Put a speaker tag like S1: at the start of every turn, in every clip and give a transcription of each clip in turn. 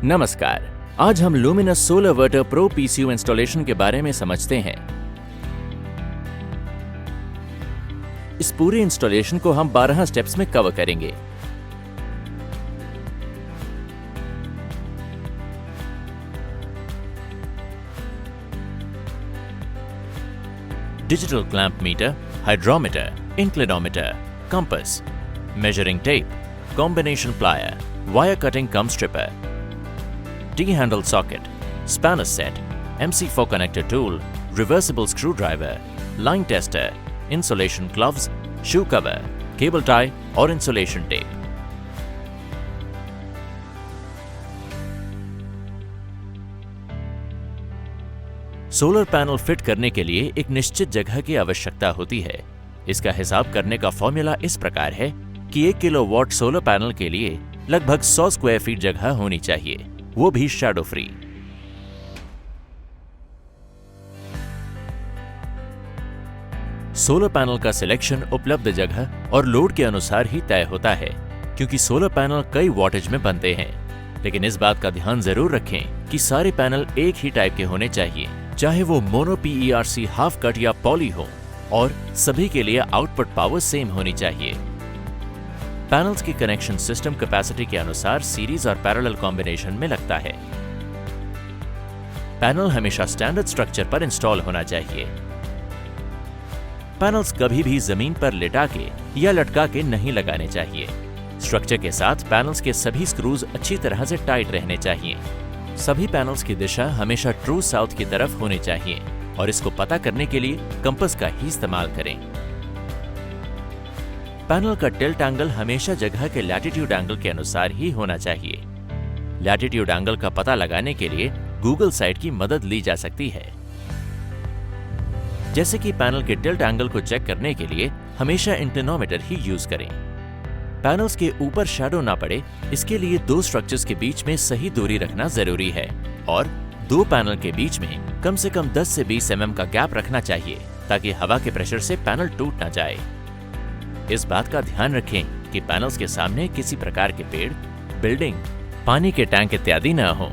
S1: नमस्कार। आज हम लुमिनस सोलरवर्टर प्रो पीसीयू इंस्टॉलेशन के बारे में समझते हैं। इस पूरे इंस्टॉलेशन को हम 12 स्टेप्स में कवर करेंगे। Digital clamp meter, hydrometer, inclinometer, compass, measuring tape, combination plier, wire cutting cum stripper, T-handle socket, spanner set, MC4 connector tool, reversible screwdriver, line tester, insulation gloves, shoe cover, cable tie और insulation tape. Solar panel fit करने के लिए एक निश्चित जगह की आवश्यकता होती है। इसका हिसाब करने का फॉर्मूला इस प्रकार है कि 1 किलोवाट सोलर पैनल के लिए लगभग 100 स्क्वायर फीट जगह होनी चाहिए, वो भी शैडो फ्री। सोलर पैनल का सिलेक्शन उपलब्ध जगह और लोड के अनुसार ही तय होता है, क्योंकि सोलर पैनल कई वॉटेज में बनते हैं। लेकिन इस बात का ध्यान जरूर रखें कि सारे पैनल एक ही टाइप के होने चाहिए, चाहे वो मोनो PERC हाफ कट या पॉली हो, और सभी के लिए आउटपुट पावर सेम होनी चाहिए। पैनल्स की कनेक्शन सिस्टम कैपेसिटी के अनुसार सीरीज और पैरेलल कॉम्बिनेशन में लगता है। पैनल हमेशा स्टैंडर्ड स्ट्रक्चर पर इंस्टॉल होना चाहिए। पैनल्स कभी भी जमीन पर लिटा के या लटका के नहीं लगाने चाहिए। स्ट्रक्चर के साथ पैनल्स के सभी स्क्रूज अच्छी तरह से टाइट रहने चाहिए। सभी पैनल्स की दिशा हमेशा ट्रू साउथ की तरफ होनी चाहिए, और इसको पता करने के लिए कंपास का ही इस्तेमाल करें। पैनल का टिल्ट एंगल हमेशा जगह के लैटिट्यूड एंगल के अनुसार ही होना चाहिए। लैटिट्यूड एंगल का पता लगाने के लिए गूगल साइट की मदद ली जा सकती है। जैसे कि पैनल के टिल्ट एंगल को चेक करने के लिए हमेशा इंक्लिनोमीटर ही यूज करें। पैनल्स के ऊपर शैडो ना पड़े, इसके लिए 2 स्ट्रक्चर्स के बीच में सही दूरी रखना जरूरी है, और 2 पैनल के बीच में कम से कम 10 से 20 mm का गैप रखना चाहिए, ताकि हवा के प्रेशर से पैनल टूट ना जाए। इस बात का ध्यान रखें कि पैनल्स के सामने किसी प्रकार के पेड़, बिल्डिंग, पानी के टैंक इत्यादि न हो,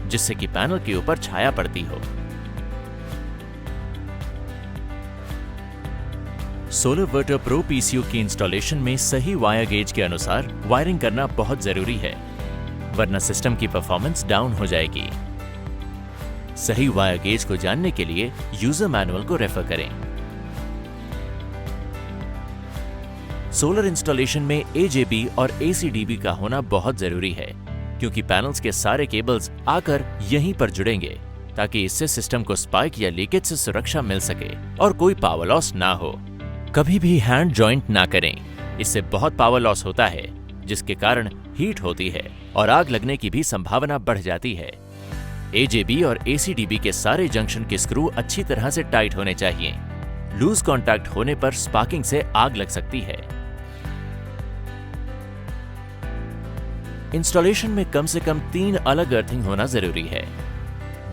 S1: जिससे कि पैनल के ऊपर छाया पड़ती हो। सोलरवर्टर प्रो पीसीयू की इंस्टॉलेशन में सही वायर गेज के अनुसार वायरिंग करना बहुत जरूरी है, वरना सिस्टम की परफॉर्मेंस डाउन हो जाएगी। सही वायर गेज को जानने के लिए यूजर मैनुअल को रेफर करें। सोलर इंस्टॉलेशन में AJB और ACDB का होना बहुत जरूरी है, क्योंकि पैनल्स के सारे केबल्स आकर यहीं पर जुड़ेंगे, ताकि इससे सिस्टम को स्पाइक या लीकेज से सुरक्षा मिल सके और कोई पावर लॉस ना हो। कभी भी हैंड जॉइंट ना करें, इससे बहुत पावर लॉस होता है, जिसके कारण हीट होती है और आग लगने की भी संभावना बढ़ जाती है। AJB और ACDB के सारे जंक्शन के स्क्रू अच्छी तरह से टाइट होने चाहिए। लूज कॉन्टैक्ट होने पर स्पार्किंग से आग लग सकती है। इंस्टॉलेशन में कम से कम 3 अलग अर्थिंग होना जरूरी है।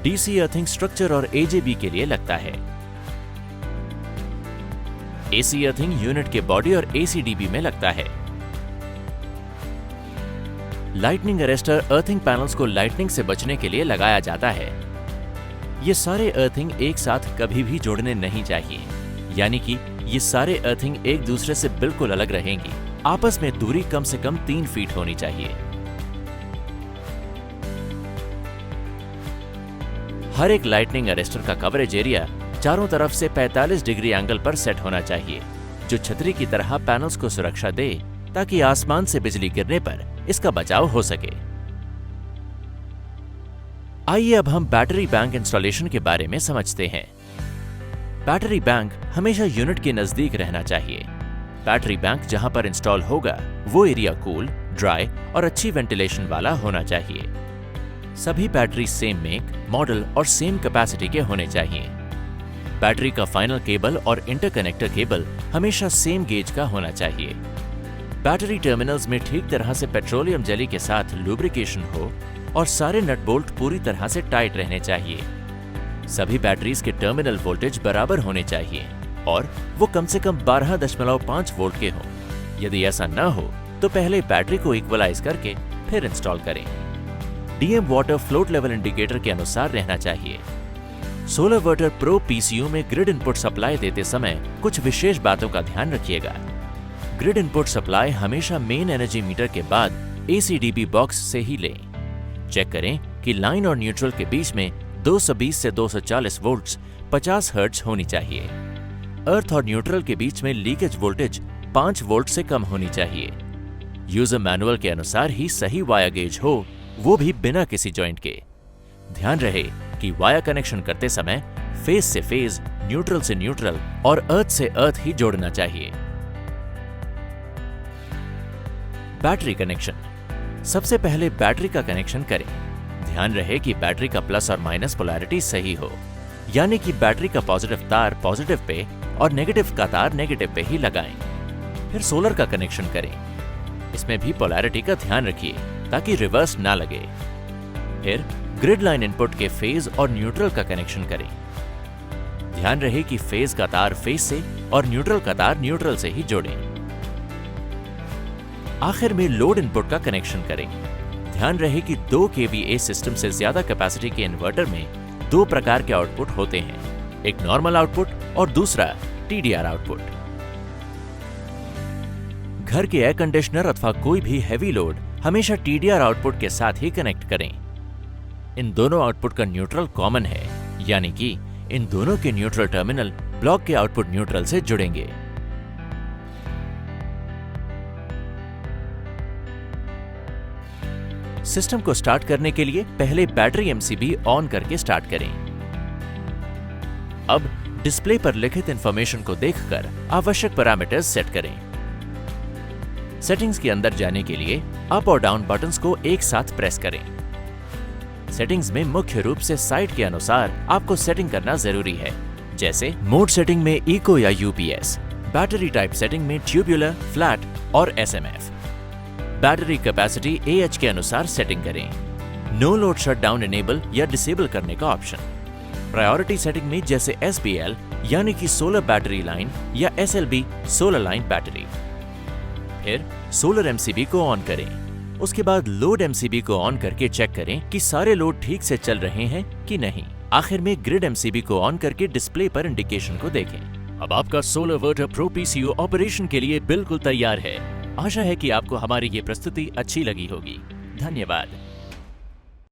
S1: DC अर्थिंग स्ट्रक्चर और AJB के लिए लगता है। AC अर्थिंग यूनिट के बॉडी और ACDB में लगता है। लाइटनिंग अरेस्टर अर्थिंग पैनल्स को लाइटनिंग से बचने के लिए लगाया जाता है। ये सारे अर्थिंग एक साथ कभी भी जोड़ने नहीं चाहिए, यानी कि ये सारे अर्थिंग एक दूसरे से बिल्कुल अलग रहेंगी। आपस में दूरी कम से कम 3 फीट होनी चाहिए। हर एक लाइटनिंग अरेस्टर का कवरेज एरिया चारों तरफ से 45 डिग्री एंगल पर सेट होना चाहिए, जो छतरी की तरह पैनल्स को सुरक्षा दे, ताकि आसमान से बिजली गिरने पर इसका बचाव हो सके। आइए अब हम बैटरी बैंक इंस्टॉलेशन के बारे में समझते हैं। बैटरी बैंक हमेशा यूनिट के नजदीक रहना चाहिए। बैटरी बैंक जहां पर इंस्टॉल होगा वो एरिया कूल, ड्राई और अच्छी वेंटिलेशन वाला होना चाहिए। सभी बैटरी सेम मेक, मॉडल और सेम कैपेसिटी के होने चाहिए। बैटरी का फाइनल केबल और इंटरकनेक्टर केबल हमेशा सेम गेज का होना चाहिए। बैटरी टर्मिनल्स में ठीक तरह से पेट्रोलियम जेली के साथ लुब्रिकेशन हो और सारे नट बोल्ट पूरी तरह से टाइट रहने चाहिए। सभी बैटरीज के टर्मिनल वोल्टेज बराबर होने चाहिए और वो कम से कम 12.5 वोल्ट के हों। यदि ऐसा न हो तो पहले बैटरी को इक्वलाइज करके फिर इंस्टॉल करें। DM water float level indicator के अनुसार रहना चाहिए। SolarVerter Pro PCU में ग्रिड इनपुट सप्लाई देते समय कुछ विशेष बातों का ध्यान रखिएगा। ग्रिड इनपुट सप्लाई हमेशा मेन एनर्जी मीटर के बाद ACDP बॉक्स से ही लें। चेक करें कि लाइन और न्यूट्रल के बीच में 220 से 240 वोल्ट्स 50 हर्ट्ज होनी चाहिए। अर्थ और न्यूट्रल के बीच में लीकेज वोल्टेज 5 वोल्ट से कम होनी चाहिए। यूजर मैनुअल के अनुसार ही सही वायर गेज हो, वो भी बिना किसी जॉइंट के। ध्यान रहे कि वायर कनेक्शन करते समय फेज से फेज, न्यूट्रल से न्यूट्रल और अर्थ से अर्थ ही जोड़ना चाहिए। Battery connection. सबसे पहले बैटरी का कनेक्शन करें। ध्यान रहे कि बैटरी का प्लस और माइनस पोलैरिटी सही हो, यानी कि बैटरी का पॉजिटिव तार पॉजिटिव पे और नेगेटिव का तार नेगेटिव पे ही लगाएं। फिर सोलर का कनेक्शन करें। इसमें भी पोलैरिटी का ध्यान रखिए ताकि रिवर्स ना लगे। फिर ग्रिड लाइन इनपुट के फेज और न्यूट्रल का कनेक्शन करें। ध्यान रहे कि फेज का तार फेज से और न्यूट्रल का तार न्यूट्रल से ही जोड़ें। आखिर में लोड इनपुट का कनेक्शन करें। ध्यान रहे कि 2 kVA सिस्टम से ज्यादा कैपेसिटी के इन्वर्टर में 2 प्रकार के आउटपुट होते हैं, एक नॉर्मल आउटपुट और दूसरा TDR आउटपुट। घर के एयर कंडीशनर अथवा कोई भी हैवी लोड हमेशा TDR आउटपुट के साथ ही कनेक्ट करें। इन दोनों आउटपुट का न्यूट्रल कॉमन है, यानी कि इन दोनों के न्यूट्रल टर्मिनल ब्लॉक के आउटपुट न्यूट्रल से जुड़ेंगे। सिस्टम को स्टार्ट करने के लिए पहले बैटरी MCB ऑन करके स्टार्ट करें। अब डिस्प्ले पर लिखित इंफॉर्मेशन को देखकर आवश्यक पैरामीटर्स सेट करें। सेटिंग्स के अंदर जाने के लिए अप और डाउन बटन्स को एक साथ प्रेस करें। सेटिंग्स में मुख्य रूप से साइट के अनुसार आपको सेटिंग करना जरूरी है, जैसे मोड सेटिंग में इको या UPS, बैटरी टाइप सेटिंग में ट्यूबुलर, फ्लैट और SMF। बैटरी कैपेसिटी AH के अनुसार सेटिंग करें। नो लोड शटडाउन इनेबल या डिसेबल करने का ऑप्शन। प्रायोरिटी सेटिंग में जैसे SBL यानी कि सोलर बैटरी लाइन या SLB सोलर लाइन बैटरी। फिर सोलर MCB को ऑन करें। उसके बाद लोड MCB को ऑन करके चेक करें कि सारे लोड ठीक से चल रहे हैं कि नहीं। आखिर में ग्रिड MCB को ऑन करके डिस्प्ले पर इंडिकेशन को देखें। अब आपका SolarVerter Pro PCU ऑपरेशन के लिए बिल्कुल तैयार है। आशा है कि आपको हमारी ये प्रस्तुति अच्छी लगी होगी। धन्यवाद।